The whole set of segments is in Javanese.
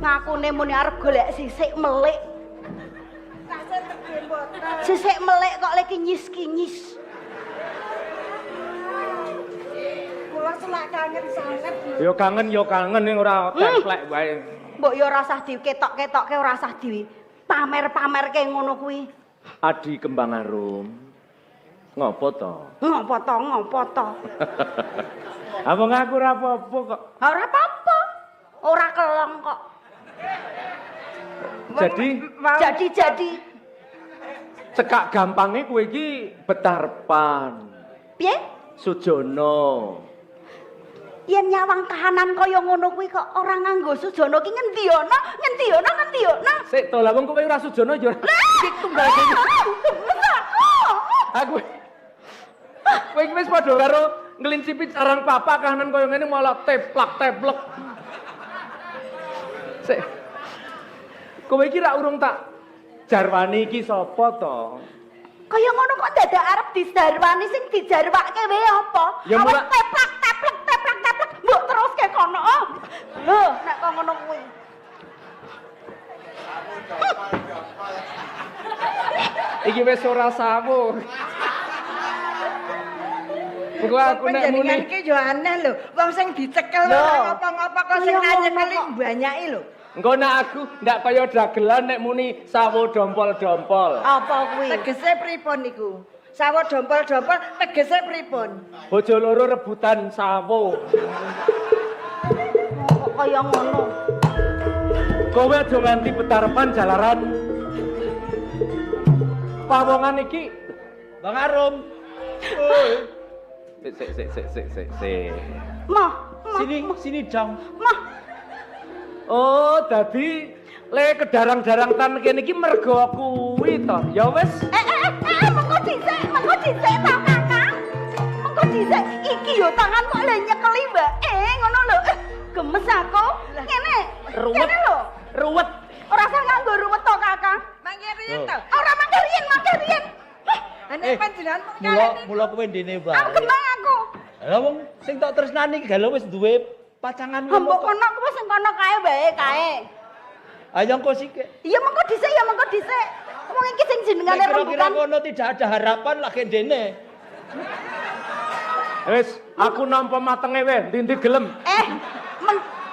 Ngakune muni arep golek sisik melik. Sisik melik kok lek kinyis-kinyis. Kula selak kangen sanget. Ya kangen ning ora templek wae. Mbok ya ora usah diketok-ketokke ora usah di pamer-pamerke ngono kuwi. Adi Kembang Arum. Ngopo to? Ngopo to? Apa ngaku ora apa-apa kok. Ora apa-apa. Ora kelong kok. Jadi cekak gampangnya kowe iki Betarpan. piye? Sujono. Yen nyawang kahanan kaya ngono kuwi kok ora nganggo Sujono ki ngendi ana? Sik to lah wong kowe ora Sujono ya. Iki tunggal kene. Aku kowe iki wis padha karo ngelincipi carang papa kahanan kaya ngene malah teplak-teplek. Sik. Kowe iki rak urung tak jarwani iki sapa to? Kaya ngono kok dadak arep dijarwani sing dijarwake wae apa? Ya mulak teplak-teplek mbok teruske kono. Lho, nek kok ngono kuwi. Iki wis ora sawu. Engko aku nek muni iki yo aneh lho. Wong sing dicekel ora ngapa-ngapa kok sing nyekeli mbanyaki lho. engko nek aku ndak kaya dagelan nek muni sawo dompol-dompol. Apa kuwi? Tegese pripun niku? Sawo dompol-dompol tegese pripun? Bojo loro rebutan sawo. Kok kaya ngono? Kowe aja nganti Betarpan jalaran. Pawongan iki Bang Arum. Sik. Mah, Sini dong. Mah. Oh, dadi le kedarang-darang tan kene iki mergo kuwi to. Ya wis. Mengko dhisik ta, Kakang. Mengko dhisik iki yo tangan kok le nyekeli mbake ngono lho. Gemes aku. Ngene. Ruwet. Ngene lho. Ruwet. Ora usah nganggo ruwet to, Kakang. Mangke riyen to. Ora mangke riyen. Nek panjenengan Mula kowe ndene wae. Aku kembang aku. Lah wong sing tak tresnani iki galau wis duwe pacangan Mbok kono kuwi sing kono kae wae kae. Ayo engko sik. Iya mengko dhisik. Wong iki sing jenengane Kira-kira rembukan. kono tidak ada harapan lagi ndene. Wis, aku nampa matenge wae, ndi gelem.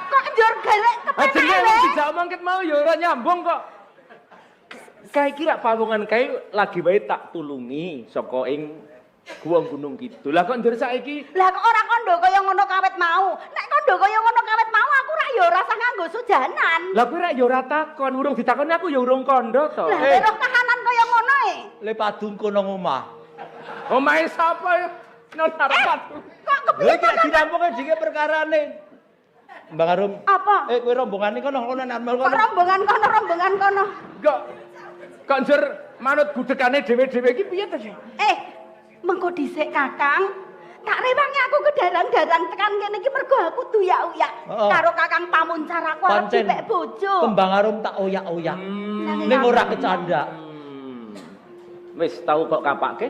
Kok njur galek kepene Jenenge wae. dijak mangket mau ya ora nyambung kok. Kae iki rak pawongan kae lagi wae tak tulungi saka ing Guwa Gunung Kidul. Lah kok njur saiki Lah kok ora kondo kaya ngono kawet mau. Nek kondo kaya ngono kawet mau aku rak ya ora usah nganggo sujanan. Lah kowe rak ya ora takon, urung ditakoni aku ya urung kandha to. Lah terus kahanan kaya ngono Le padung kono omah. Omahe sapa ya? Nang harapan. Kok Lha kepiye iki ditampunge dike perkarane. Mbang Arum. apa? Kowe rombongane kono normal Kok rombongan kono. Kok njur manut gudegane dhewe-dhewe iki piye to, Sih? Mengko dhisik Kakang. Tak rewangi aku kedarang-darang tekan kene iki mergo aku duyak-uyak karo Kakang Pamuncar aku arep dipek bojo. Kembang Arum tak oyak-oyak. Ning ora kecanda. Wis tau kok kapake?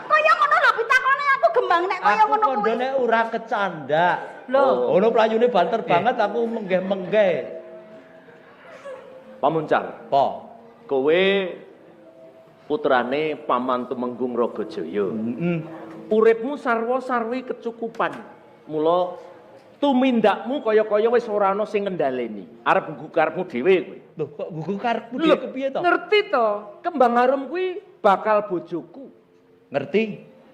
Kaya ngono lho pitakone aku gembang nek kaya ngono kuwi. Kondone ora kecanda. Lho, Ono playune banter banget aku menggeh-menggeh. Pamuncar, Po. kowe putrane Paman Tumenggung Ragajaya. Heeh. Uripmu sarwa-sarwi kecukupan. Mula tumindakmu kaya-kaya wis ora ana sing ngendhaleni. Arep nggugu karepmu dhewe kowe. Lho kok gugu karepmu dhewe kepiye to? Ngerti to, Kembang Arum kuwi bakal bojoku. Ngerti?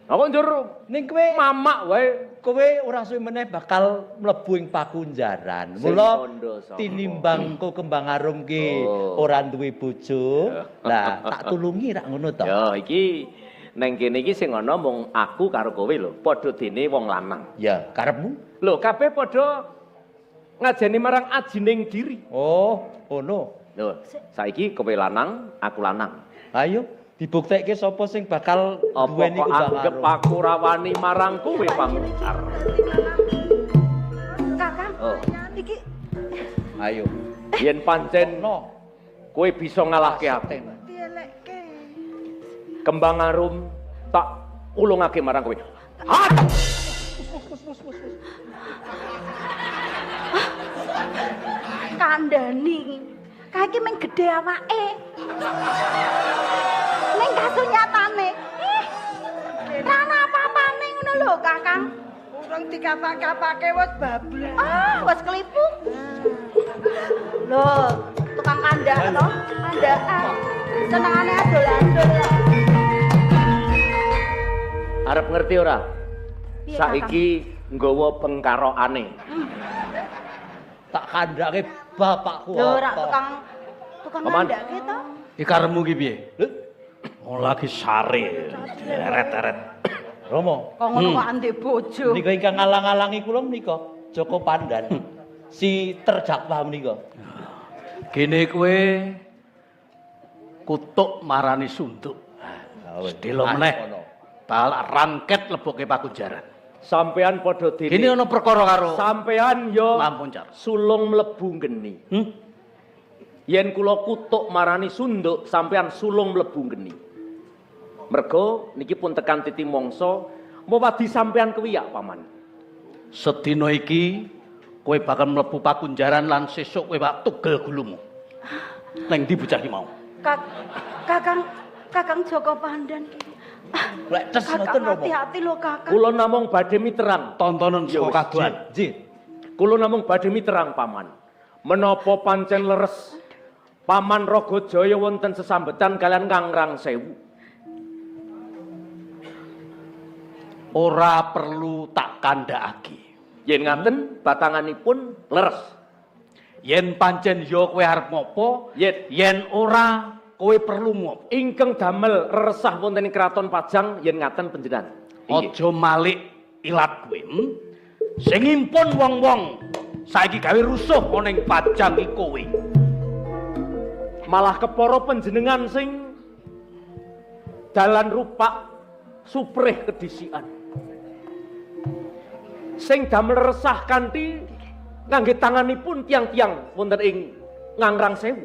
Aku njur Ning kowe mamak wae. kowe ora suwe meneh bakal mlebu ing pakunjaran. Sing Mula kandha sapa? tinimbang ko Kembang Arum ki Oh. ora duwe bojo. Lah tak tulungi rak ngono to. Ya iki neng kene iki sing ana mung aku karo kowe lho, padha dene wong lanang. Ya, karepmu? Lho, kabeh padha ngajeni marang ajining diri. Oh, ngono. Lho, saiki kowe lanang, aku lanang. Ayo dibuktekke sapa sing bakal Apa duweni kok Kembang anggap Arum. aku rawani marang kowe Pamuncar? Kakang. Oh. Iki Ayo. Yen pancen No. kowe bisa ngalahke aku. Dielekke. Kembang Arum tak ulungake marang kowe. Hat! kandhani. Kae iki mung gedhe awake. Ning kasus nyatane, ra ana apa-apane ngono lho, Kakang. Urung dikapak-kapake wis bablas. Wis kelipu. Loh, tukang kandak to? Kandakan. Senengane adol-adol. Arep ngerti ora? Piye, Saiki nggawa bengkarokane. Tak kandhake bapakku. Lho, ora apa? tukang Paman. kandake to? Iki karemu ki piye? Oh lagi sare, eret-eret. Romo, Kok ngono kok andek bojo. menika ingkang ngalang-alangi kula menika Joko Pandan. Si terdakwa menika. Kene kowe kutuk marani sunduk. Sedelo meneh. Bal rangket leboke pakunjaran. Sampean padha dene. Kene ana perkara karo Sampean yo Lampung Car. sulung mlebu geni. Yen kula kutuk marani sunduk, sampean sulung mlebu geni. Mergo niki pun tekan titi mangsa, mewadi sampean kewiyak paman. Sedina iki kowe bakal mlebu pakunjaran lan sesuk kowe bak tugel gulumu. Neng ndi bocah ki mau? Kakang Joko Pandan iki. Lek tes ngoten Kakang Romo. hati-hati lho, Kakang. Kula namung badhe miterang. Tontonan Yo, saka kaduan. Nggih. Kula namung badhe miterang paman. Menapa pancen leres Paman Ragajaya wonten sesambetan kalian Ngangrang Sewu. Ora perlu tak kandhakake. Yen ngaten batanganipun leres. Yen pancen ya kowe arep ngopo, yen ora kowe perlu ngopo. Ingkang damel resah wonten ing kraton Pajang yen ngaten panjenengan. Aja malik ilat kowe. Sing ngimpun wong-wong saiki gawe rusuh ana ing Pajang iki kowe. Malah kepara panjenengan sing dalan rupak suprih kedisikan. Sing damel resah kanthi ngangge tanganipun tiang-tiang wonten ing Ngangrang Sewu.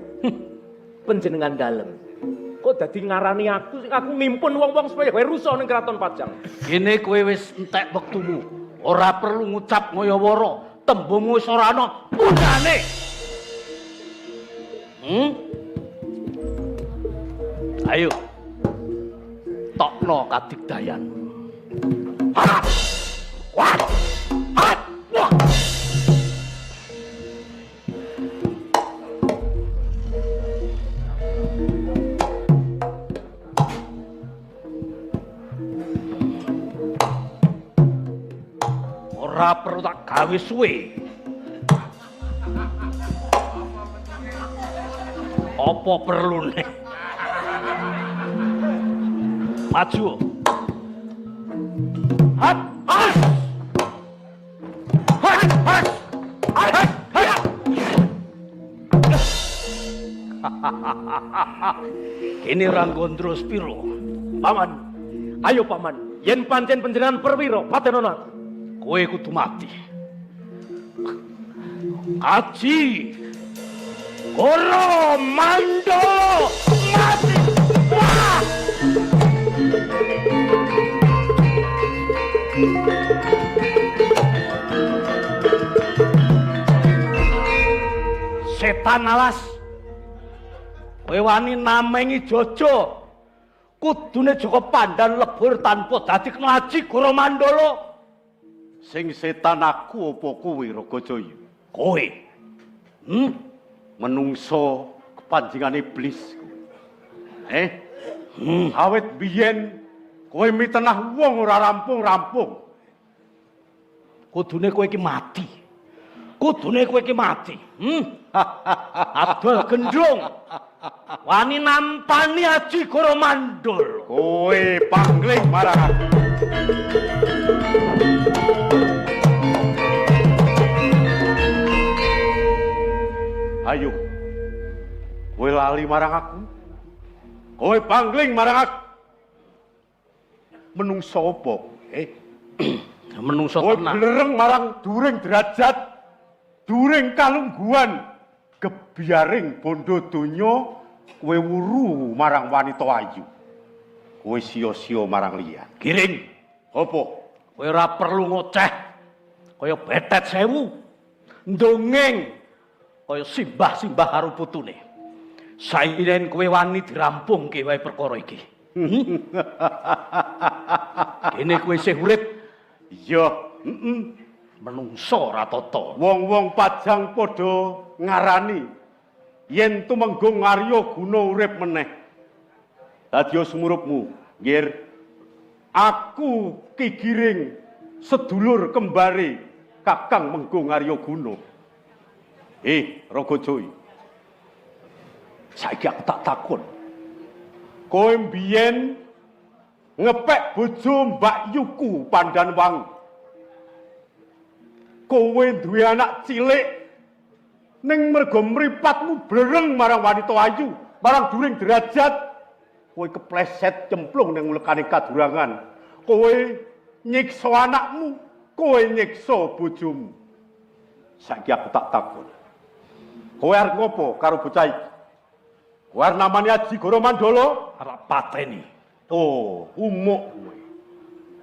Panjenengan dalem. Kok dadi ngarani aku ngimpun wong-wong supaya gawe rusuh ning kraton Pajang. Kene kowe wis entek wektumu. Ora perlu ngucap ngaya-wara, tembungmu wis ora ana gunane. Ayo. Tokno kadigdayan. Ora perlu tak gawe suwe. Apa perlune? Maju. Hat, hat. Hat, hat. Hat, hat. Kini ranggondro spiro. Paman, ayo paman, yen pancen panjenengan perwira patenana. Kowe kudu mati. Aji Goromandolo mati. Wah! Setan alas. Kowe wani namengi Jojo. Kudune Joko Pandan lebur tanpa dadi Aji Goromandolo. Sing setan aku apa kowe Ragajaya? Kowe. Menungso kepanjingan iblis. Awet biyen kowe mitenah wong ora rampung-rampung. Kudune kowe iki mati. Kudune kowe iki mati. Adol gendrung. Wani nampani Aji Goromandolo. Kowe pangling marang aku. Ayo. Kowe lali marang aku. Kowe pangling marang aku. Menungso apa? Menungso Kowe tenan. blereng marang during derajat, during kalungguhan, kebiaring bondo donya, kowe wuru marang wanita ayu. Kowe sia-sia marang liya. Giring. Apa? Kowe ora perlu ngoceh. Kaya betet sewu. Ndongeng. kaya simbah-simbah karo putune. Saiki kowe wani dirampungke wae perkara iki. Kene kowe isih urip. Iya, Menungso ora tata. wong-wong Pajang padha ngarani yen tumenggung Arya Guna urip meneh. Dadi sumurupmu, nggih. Aku Ki Giring sedulur kembare Kakang Menggung Arya Guna. Raga-Joy. Saiki aku tak takon. Kowe mbiyen ngepek bojo Mbak Yuku Pandanwangi. Kowe duwe anak cilik ning mergo mripatmu brereng marang wanita ayu, marang during derajat. Kowe kepleset cemplung ning ulekane kadurangan. Kowe nyiksa anakmu, kowe nyiksa bojomu. Saiki aku tak takon. Kowe arep ngopo karo bocah iki? Kowe arep namani Aji Goromandala? Arep pateni. Oh, umuk kowe.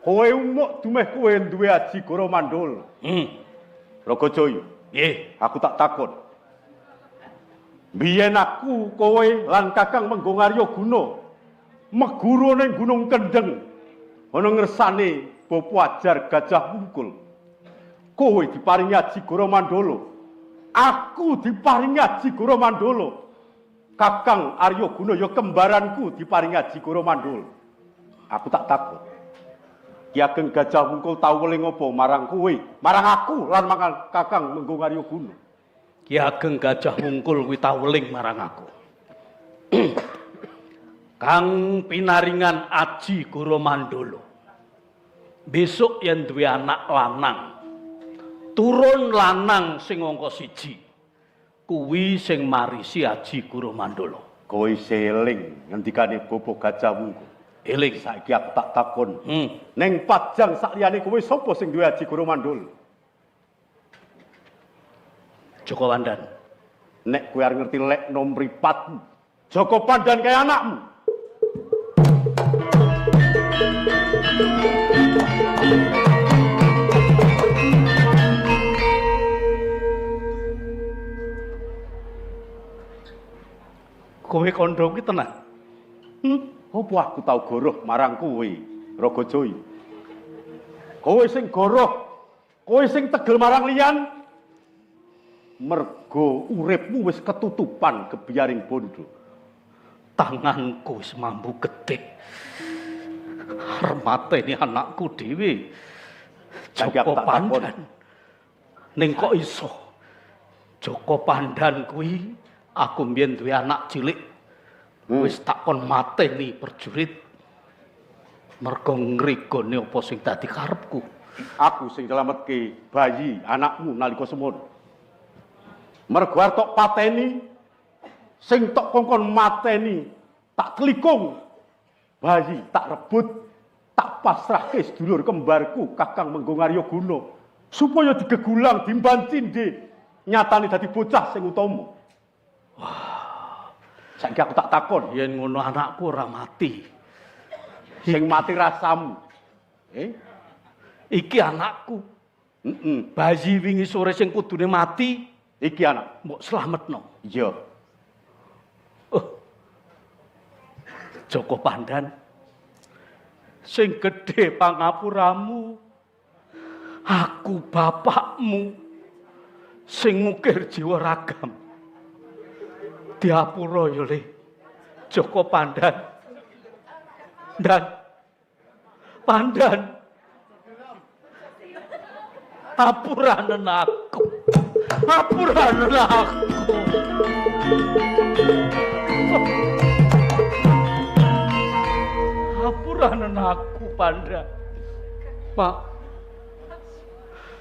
Kowe umuk dumeh kowe duwe Aji Goromandala. Raga-Joy. Nggih. Aku tak takon. Biyen aku, kowe lan Kakang Menggung Arya Guna meguru ning Gunung Kendeng ana ngersane Bapak Ajar Gajah Wungkul. Kowe diparingi Aji Goromandala. Aku diparingi Aji Goromandala. Kakang Arya Guna ya kembaranku diparingi Aji Goromandala. Aku tak takon. Ki Ageng Gajah Wungkul tau weling apa marang kowe, marang aku lan marang Kakang Menggung Arya Guna. Ki Ageng Gajah Wungkul kuwi tau weling marang aku. Kang pinaringan Aji Goromandala. Besok yen duwe anak lanang, turun lanang sing angka 1. Kuwi sing marisi Aji Goromandala. Kowe seling ngendikane Bapak Gajah Wungkul. Eling. Saiki aku tak takon. Ning Pajang sakliyane kowe sapa sing duwe Aji Goromandala? Joko Pandan. Nek kowe arep ngerti lekno mripatmu, Joko Pandan kaya anakmu. Kowe kandha kuwi tenan. Apa aku tau goroh marang kowe, Raga-Joy? Kowe sing goroh, kowe sing tegel marang liyan, mergo uripmu wis ketutupan kebiyaring bondo. Tanganku wis mambu gedhe. Arep mateni anakku dhewe. Joko Pandan. Ning kok iso? Joko Pandan kuwi aku mbiyen duwe anak cilik. Wis tak kon mateni perjurit. Mergo ngrigone apa sing dadi karepku. Aku sing nyelametke bayi anakmu nalika semono. Mergo arep tok pateni, sing tok kongkon mateni, tak telikung. Bayi tak rebut, tak pasrahke sedulur kembarku Kakang Menggung Arya Guna supaya digegulang dimban cindhe nyatane dadi bocah sing utama. Saiki aku tak takon, Yen ngono anakku ora mati. sing mati rasamu. Iki anakku. Bayi wingi sore sing kudune mati, Iki anak. mbok slametno. Iya. Joko Pandan. Sing gedhe pangapuramu. Aku bapakmu. Sing ngukir jiwa ragam. Diapura ya Le. Joko Pandan. Pandan. Apuranen aku. Apuranen aku. Apuranen aku, Pandan. Pak,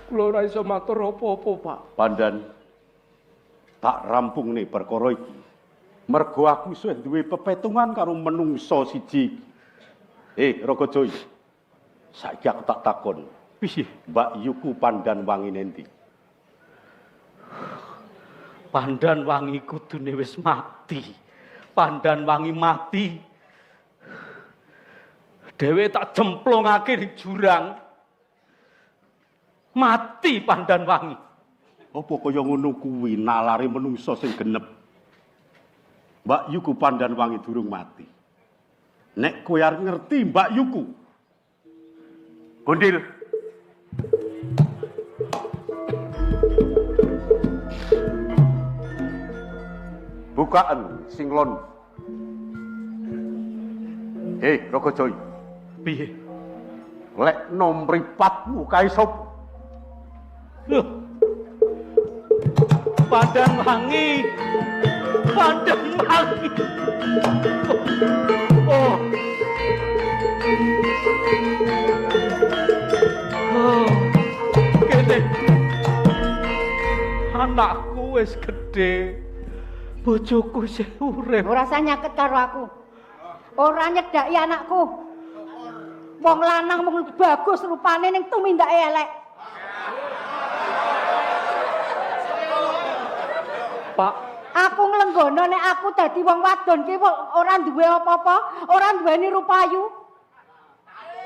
kula ora iso matur apa-apa, Pak. Pandan, tak rampung nih perkara iki. Mergo aku wis duwe pepetungan karo menungso siji. Raga-Joy. Saiki aku tak takon. Piye? Mbak Yuku Pandanwangi endi? Pandanwangi kudune wis mati. Pandanwangi mati. Dhewe tak jemplungake ning jurang. Mati Pandanwangi. Apa kaya ngono kuwi nalare menungsa sing genep? Mbak Yuku Pandan Wangi durung mati. Nek kowe arep ngerti Mbak Yuku. Gondil. Bukaan singlon. Rogojoy. Piye? Lek nomripatmu kae sapa? Loh. Pandan Wangi. Pandan Wangi. Oh. Oh. Kene. Anakku wis gedhe. Bojoku isih urip. Ora usah nyaket karo aku. Ora nyedaki anakku. Wong lanang mung bagus rupane ning tumindake elek. Pak, Aku nglenggono nek aku dadi wong wadon ki ora duwe apa-apa, ora duweni rupayu.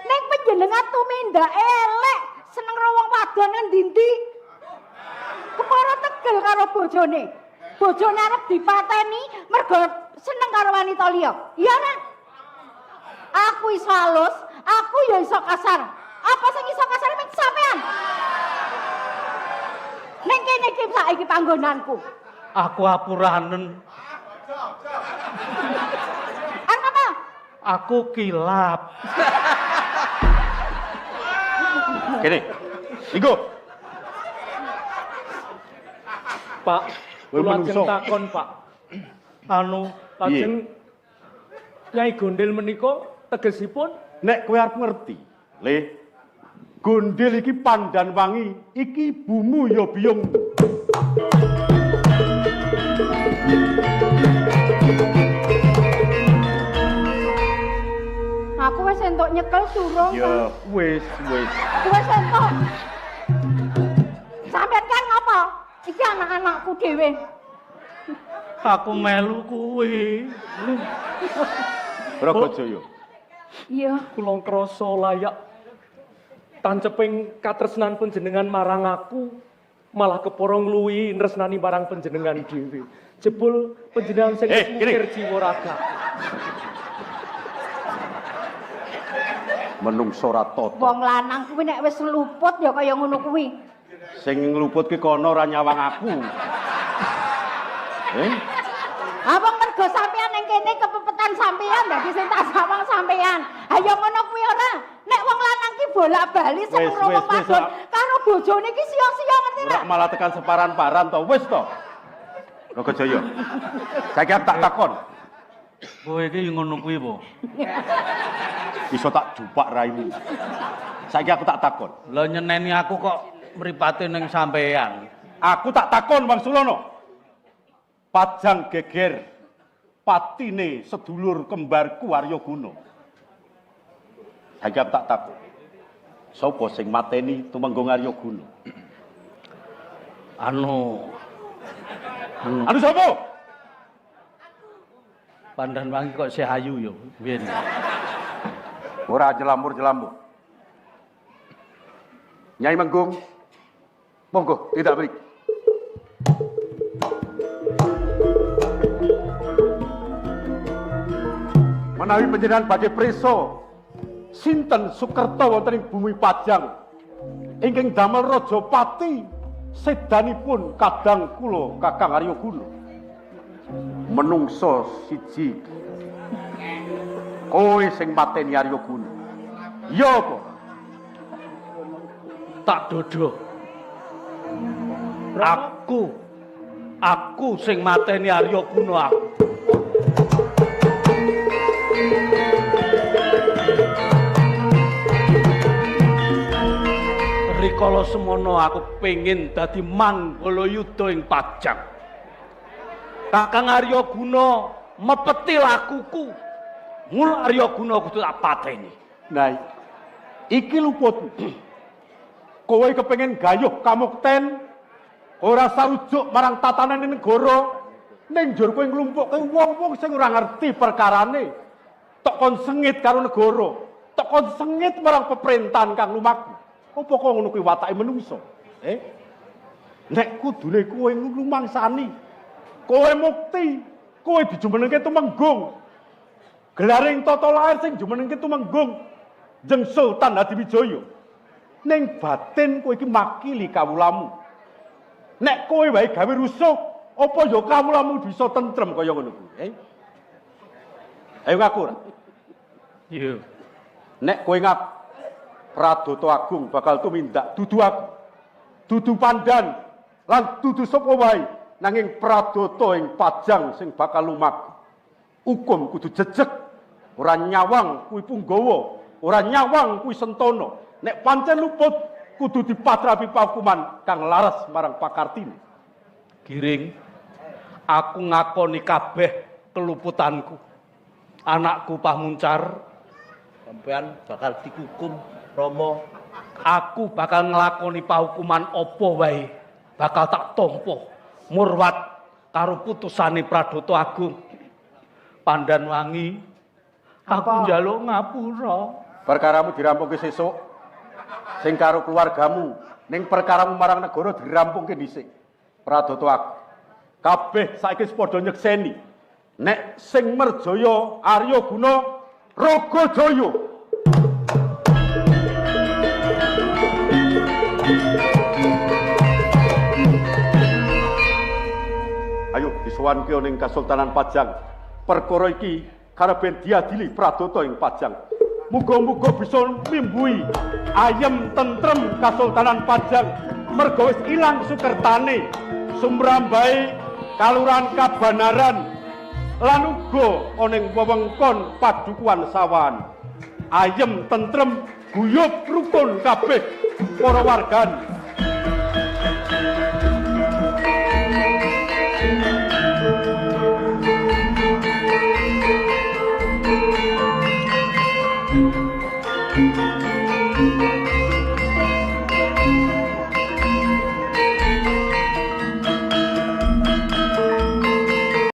Ning panjenengan tumindake elek, seneng karo wong wadon ngendi-endi. Kepara tegel karo bojone. Bojone arep dipateni mergo seneng karo wanita liya. Iya nek aku iso halus, aku ya iso kasar. Apa sing iso kasar mek sampean? Ning kene iki saiki panggonanku. Aku apuranen. Apa? Aku kilap. Kene. Iku. Pak, Kowe kula ajeng menungso. takon, Pak. Anu, Lajeng Nyai Gondel menika tegesipun Nek kowe arep ngerti, Le. Gondel iki Pandan Wangi, iki ibumu ya biyungmu. Aku wis entuk nyekel durung. Ya wis. Wis entuk. Sampeyan kan ngopo? Iki anak-anakku dhewe. aku melu kuwi. Bragajaya. Iya. kula krasa layak tanceping katresnan panjenengan marang aku, malah kepara ngluwi tresnani marang panjenengan dhewe. Jebul panjenengan sing wis kene. mukir jiwa raga. Menungso ora tata. Wong lanang kuwi nek wis luput ya kaya ngono kuwi. Sing ngluput ki kono ora nyawang aku. Apa mergo sampean ning kene kepepetan sampean dadi sing tak sawang sampean. Ayo ngono kuwi ora. Nek wong lanang ki bolak-bali seneng Wis, karo wis, wis, wadon Pak. karo bojone ki sia-sia ngerti Ora ora? malah tekan separan-paran to, wis to. Bragajaya. Saiki aku tak takon, Kowe iki ngono kuwi po. iso tak jupak raimu. Saiki aku tak takon. Lah nyeneni aku kok mripate ning sampean. Aku tak takon Bang Sulono. Pajang geger patine sedulur kembarku Arya Guna. Saiki aku tak takon. Sopo sing mateni tumenggung Arya Guna? Anu Anu sapa? Pandan Wangi kok isih ayu yo. Biyen. Ora jelamur-jelamur. Nyai Menggung. Monggo, tidak beri. Menawi panjenengan badhe preso sinten Sukerta wonten ing bumi Pajang ingkang damel Rajapati sedanipun kadang kula Kakang Arya Guna. Menungso siji kowe sing mateni Arya Guna. Ya apa? Tak dodo. Aku sing mateni Arya Guna aku. Rikala semono aku pengin dadi Manggalayuda ing Pajang. Kakang Arya Guna mepeti lakuku. Mula Arya Guna kudu tak pateni. Nah, iki luput. Kowe kepengin gayuh kamukten ora sarujuk marang tatanan negara ning njur kowe nglumpukke wong-wong sing ora ngerti perkarane. Tok kon sengit karo negara, tok kon sengit marang pemerintahan kang lumaku. Apa kok ngono kuwi watake menungso? Nek kudune kowe nglumangsani, kowe mukti, kowe dijumenengke tumenggung. Gelaring tata lair sing jumenengke tumenggung Jeng Sultan Hadiwijaya. Ning batin kowe iki makili kawulamu. Nek kowe wae gawe rusuh, apa ya kawulamu bisa tentrem kaya ngono kuwi? Ayo ngaku ora? Iya. Nek kowe ngaku Pradata Agung bakal tumindak dudu aku. Dudu Pandan lan dudu sapa wae nanging Pradata ing Pajang sing bakal lumaku. Hukum kudu jejeg, ora nyawang kuwi Punggawa, ora nyawang kuwi Sentana. Nek pancen luput kudu dipatrapi pakuman kang laras marang pakartine. Giring, aku ngakoni kabeh keluputanku. Anakku Pamuncar, Sampean bakal dihukum Rama. aku bakal nglakoni pahukuman apa wae. Bakal tak tampa murwat karo putusane Pradata Agung. Pandan wangi, aku njaluk ngapura. Perkaramu dirampungke sesuk sing karo keluargamu ning perkaramu marang negara dirampungke dhisik. Pradata Agung. Kabeh saiki padha nyekseni nek sing merjaya Arya Guna Raga Jaya. Ayo disuwanke ning Kasultanan Pajang. Perkara iki karep diadili Pradata ing Pajang. Muga-muga bisa mimbui ayem tentrem Kasultanan Pajang. Merga wis ilang sukertane, sumrambahe Kalurahan Kabanaran lan uga ana ing wewengkon Padukuhan Sawan. Ayem tentrem guyub rukun kabeh para wargan.